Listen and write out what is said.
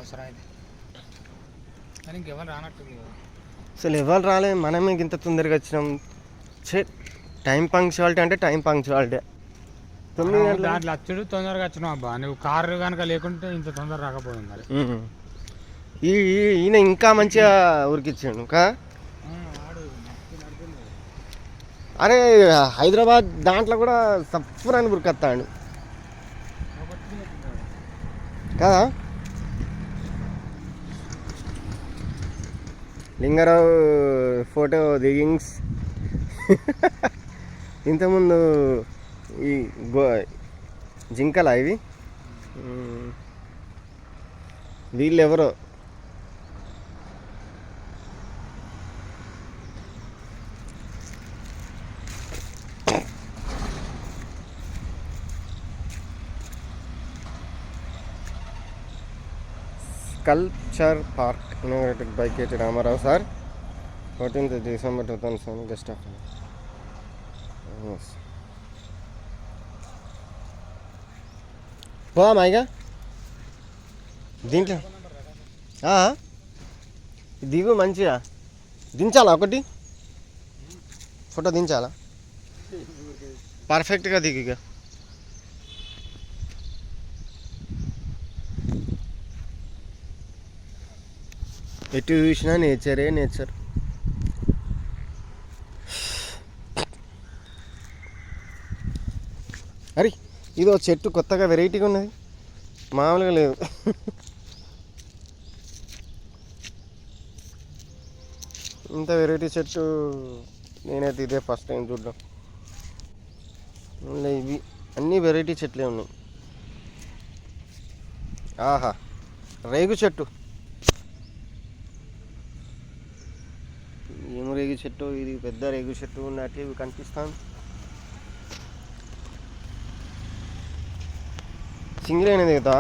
అవసరం అయితే కానీ ఇంకెవరు రానట్టు అసలు ఎవరు రాలేదు, మనమే ఇంత తొందరగా వచ్చినాం. టైం పంక్చువాలిటీ అంటే టైం పంక్చువాలిటీ. 9 గంటల దాంట్లో వచ్చుడు తొందరగా వచ్చినావు అబ్బా. నువ్వు కారు కనుక లేకుంటే ఇంత తొందర రాకపోయింది మరి. ఈయన ఇంకా మంచిగా ఉరికిచ్చాడు కా. అరే హైదరాబాద్ దాంట్లో కూడా సఫ్రాన్ని ఉరికొస్తాడు కదా. లింగారావు ఫోటో దిగింగ్స్. ఇంతకుముందు ఈ జింకలా ఇవి, వీళ్ళు ఎవరో culture park inaugurated by KT Rama Rao sir 14th December 2007 guest of. పోదామా ఇక దీంట్లో దిగు మంచిగా. దించాలా ఒకటి ఫోటో దించాలా? పర్ఫెక్ట్గా దిగు ఇక. ఎటు చూసినా నేచరే నేచర్. అరే ఇదో చెట్టు కొత్తగా వెరైటీగా ఉన్నది, మామూలుగా లేదు. ఇంత వెరైటీ చెట్టు నేనైతే ఇదే ఫస్ట్ టైం చూడడం. ఇవి అన్నీ వెరైటీ చెట్లే ఉన్నాయి. ఆహా, రేగు చెట్టు. ఏం రేగు చెట్టు ఇది, పెద్ద రేగు చెట్టు ఉన్నట్టు ఇవి కనిపిస్తాను. సింగిల్ అయినది కదా.